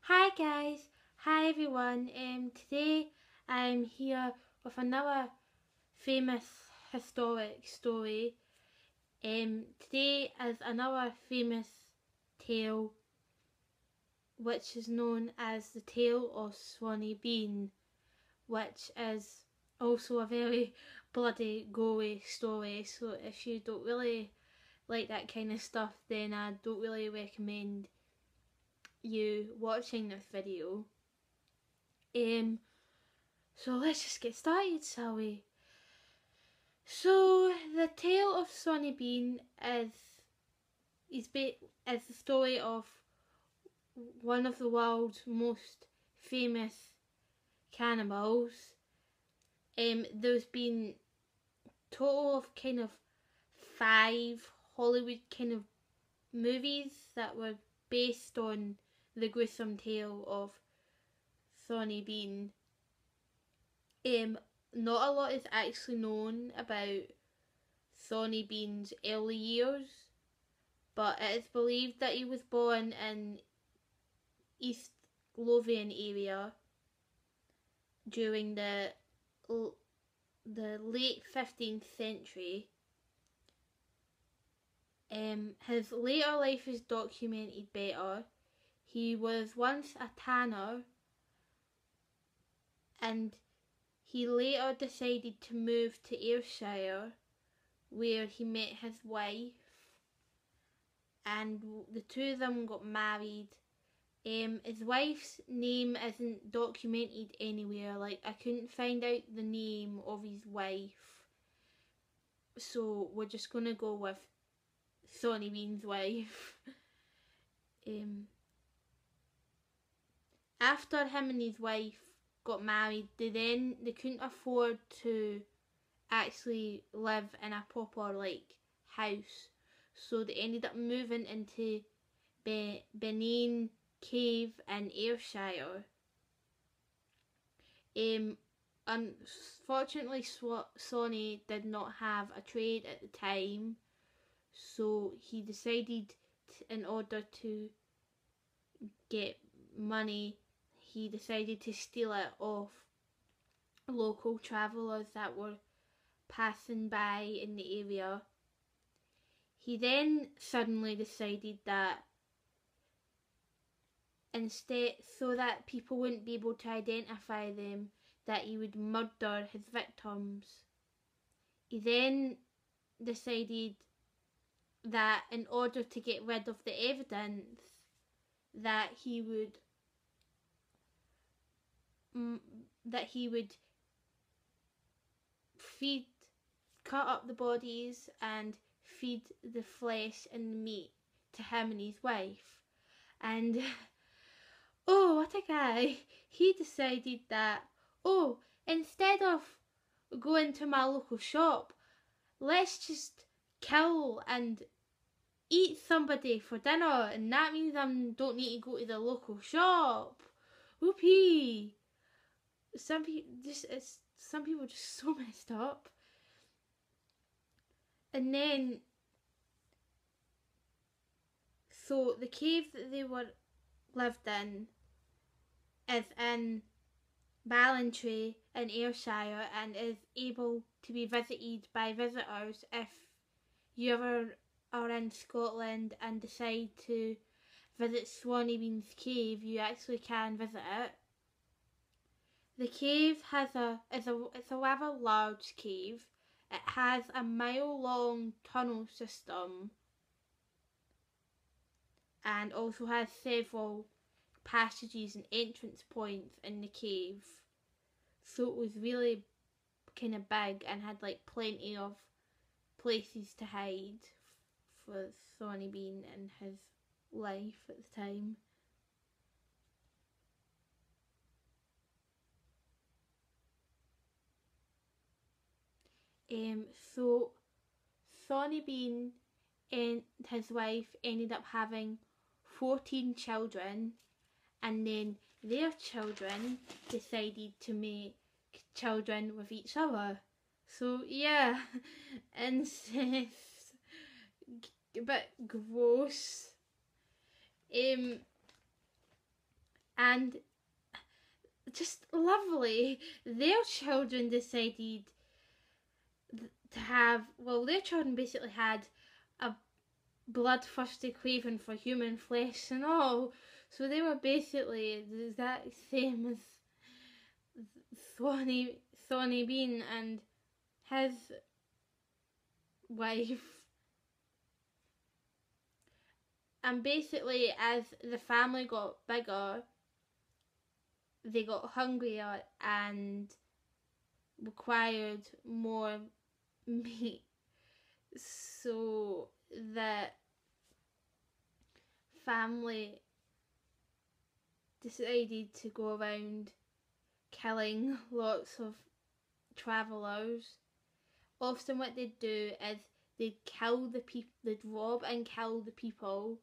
Hi guys, hi everyone. Today I'm here with another famous historic story. Today is another famous tale, which is known as the tale of Sawney Bean, which is also a very bloody gory story. So if you don't really like that kind of stuff, then I don't really recommend you watching this video. So let's just get started, shall we? So the tale of Sawney Bean is the story of one of the world's most famous cannibals. There's been total of kind of 5 Hollywood kind of movies that were based on the gruesome tale of Sawney Bean. Not a lot is actually known about Sawney Bean's early years, but it is believed that he was born in East Lothian area during the late 15th century. His later life is documented better. He was once a tanner, and he later decided to move to Ayrshire, where he met his wife, and the two of them got married. His wife's name isn't documented anywhere. Like, I couldn't find out the name of his wife, so we're just gonna go with Sawney Bean's wife. After him and his wife got married, they couldn't afford to actually live in a proper house, so they ended up moving into Benane Cave in Ayrshire. Unfortunately, Sawney did not have a trade at the time, so he decided in order to get money, he decided to steal it off local travellers that were passing by in the area. He then suddenly decided that instead, so that people wouldn't be able to identify them, that he would murder his victims. He then decided that in order to get rid of the evidence, that he would cut up the bodies and feed the flesh and the meat to him and his wife. And oh, what a guy! He decided that, instead of going to my local shop, let's just kill and eat somebody for dinner, and that means I don't need to go to the local shop. Whoopee! Some people are just so messed up. And then, so the cave that they lived in is in Ballantrae in Ayrshire, and is able to be visited by visitors. If you ever are in Scotland and decide to visit Sawney Bean's cave, you actually can visit it. The cave it's a rather large cave. It has a mile-long tunnel system, and also has several passages and entrance points in the cave. So it was really kind of big and had plenty of places to hide for Sawney Bean and his life at the time. So Sawney Bean and his wife ended up having 14 children, and then their children decided to make children with each other. So yeah, incest, a bit gross. and just lovely, their children decided to have, well, their children basically had a bloodthirsty craving for human flesh and all. So they were basically the exact same as Sawney Bean and his wife. And basically, as the family got bigger, they got hungrier and required more meat. So the family decided to go around killing lots of travellers. Often what they'd do is they'd kill the people, they'd rob and kill the people,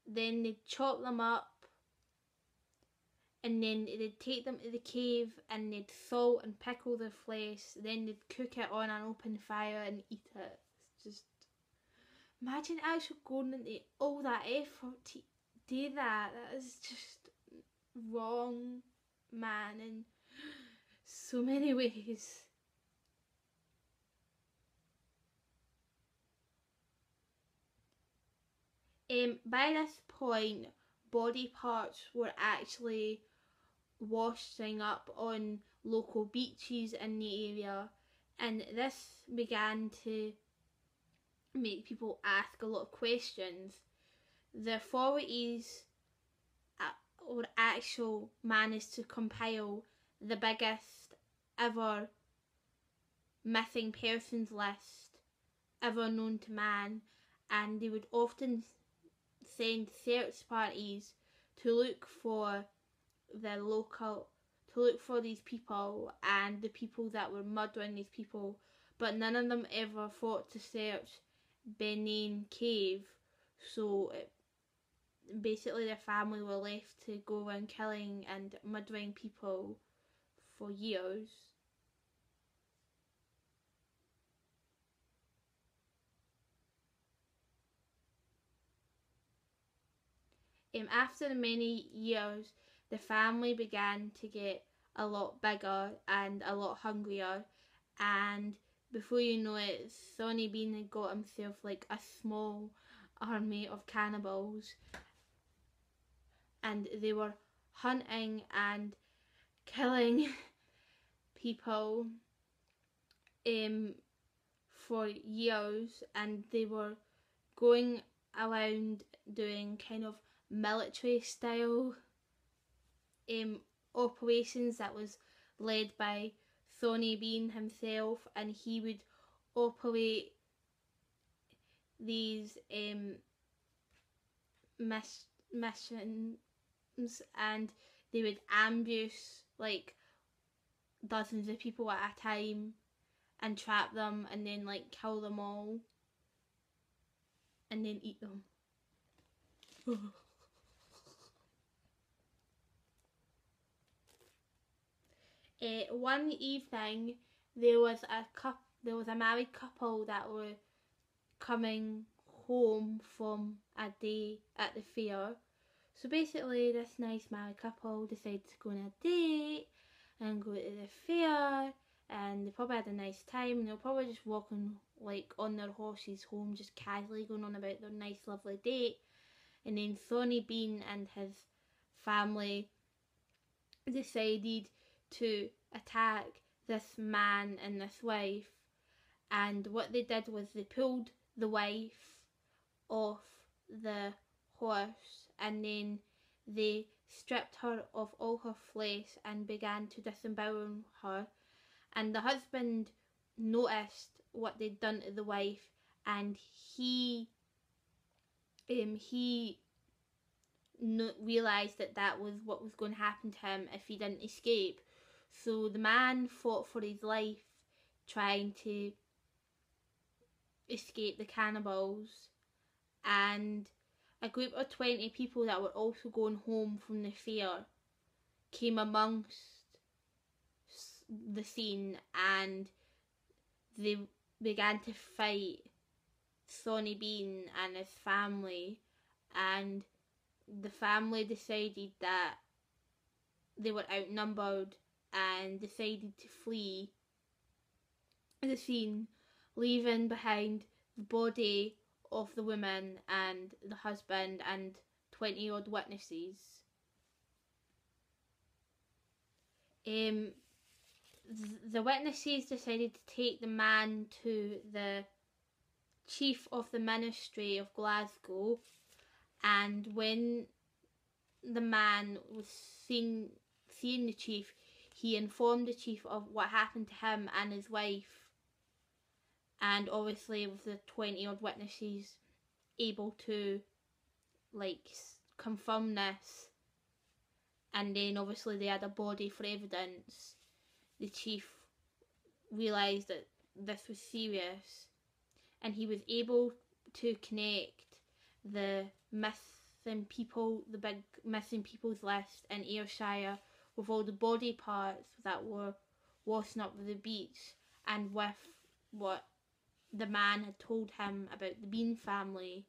then they'd chop them up, and then they'd take them to the cave and they'd salt and pickle their flesh, then they'd cook it on an open fire and eat it. It's just, imagine actually going into all that effort to do that. That is just wrong, man, in so many ways. By this point, body parts were actually washing up on local beaches in the area, and this began to make people ask a lot of questions. The authorities were actually managed to compile the biggest ever missing persons list ever known to man, and they would often send search parties to look for these people and the people that were murdering these people, but none of them ever thought to search Benin Cave. So basically their family were left to go around killing and murdering people for years. After many years, the family began to get a lot bigger and a lot hungrier, and before you know it, Sonny Bean had got himself like a small army of cannibals, and they were hunting and killing people for years, and they were going around doing kind of military style operations that was led by Sonny Bean himself, and he would operate these missions, and they would ambush like dozens of people at a time and trap them and then like kill them all and then eat them. One evening, there was a married couple that were coming home from a day at the fair. So basically, this nice married couple decided to go on a date and go to the fair, and they probably had a nice time. And they were probably just walking like on their horses home, just casually going on about their nice, lovely date. And then Sonny Bean and his family decided to attack this man and this wife, and what they did was they pulled the wife off the horse and then they stripped her of all her flesh and began to disembowel her, and the husband noticed what they'd done to the wife, and he realised that was what was going to happen to him if he didn't escape. So the man fought for his life trying to escape the cannibals, and a group of 20 people that were also going home from the fair came amongst the scene, and they began to fight Sonny Bean and his family, and the family decided that they were outnumbered and decided to flee the scene, leaving behind the body of the woman and the husband and 20 odd witnesses. The witnesses decided to take the man to the chief of the ministry of Glasgow, and when the man was seeing the chief, he informed the chief of what happened to him and his wife, and obviously with the 20 odd witnesses able to confirm this, and then obviously they had a body for evidence, the chief realised that this was serious, and he was able to connect the missing people, the big missing people's list in Ayrshire, with all the body parts that were washing up the beach, and with what the man had told him about the Bean family.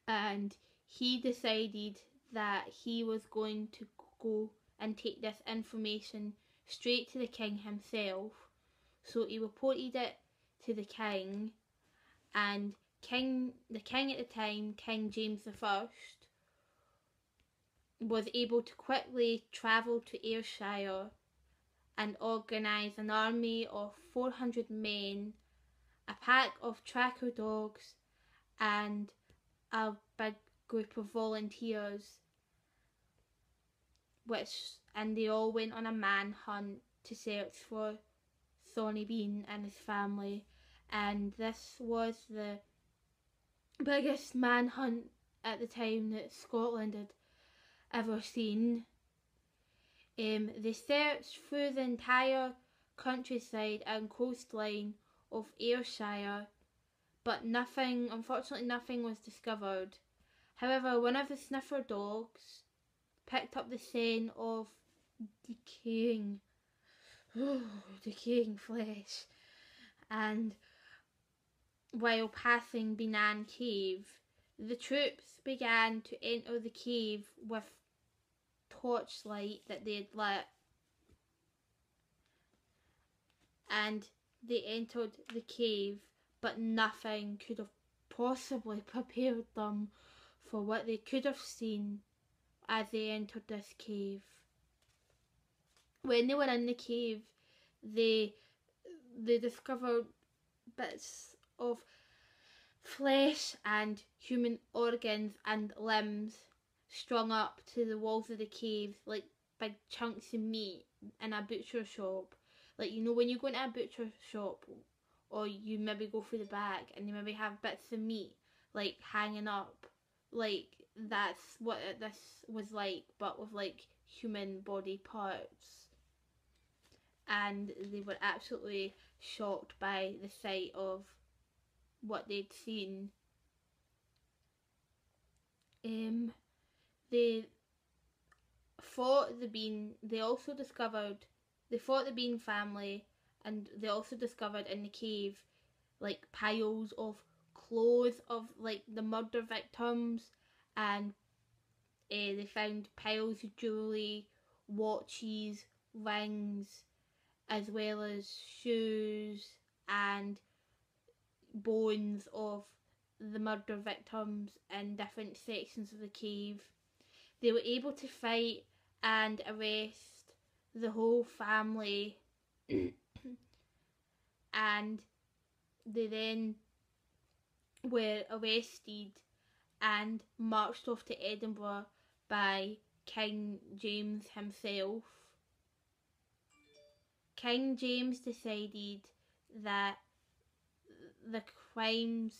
And he decided that he was going to go and take this information straight to the king himself. So he reported it to the king, and the king at the time, King James I, was able to quickly travel to Ayrshire and organise an army of 400 men, a pack of tracker dogs, and a big group of volunteers, and they all went on a manhunt to search for Sawney Bean and his family, and this was the biggest manhunt at the time that Scotland had ever seen. They searched through the entire countryside and coastline of Ayrshire, but unfortunately nothing was discovered. However, one of the sniffer dogs picked up the scent of decaying flesh, and while passing Benan Cave, the troops began to enter the cave with torchlight that they had lit, and they entered the cave, but nothing could have possibly prepared them for what they could have seen as they entered this cave. When they were in the cave, they discovered bits of flesh and human organs and limbs strung up to the walls of the cave, like big chunks of meat in a butcher shop. Like, you know, when you go into a butcher shop, or you maybe go through the back and they maybe have bits of meat like hanging up, like that's what this was like, but with like human body parts. And they were absolutely shocked by the sight of what they'd seen. They fought the Bean. They fought the Bean family, and they also discovered in the cave like piles of clothes of like the murder victims, and they found piles of jewellery, watches, rings, as well as shoes and bones of the murder victims in different sections of the cave. They were able to fight and arrest the whole family and they then were arrested and marched off to Edinburgh by King James himself. King James decided that the crimes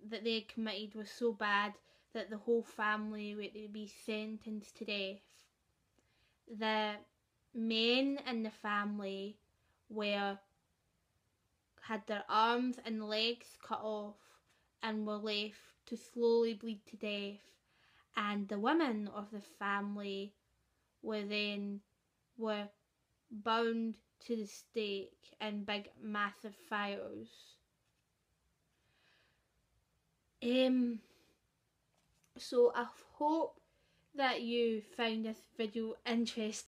that they had committed were so bad that the whole family were to be sentenced to death. The men in the family had their arms and legs cut off and were left to slowly bleed to death, and the women of the family were bound to the stake in big massive fires. So I hope that you found this video interesting.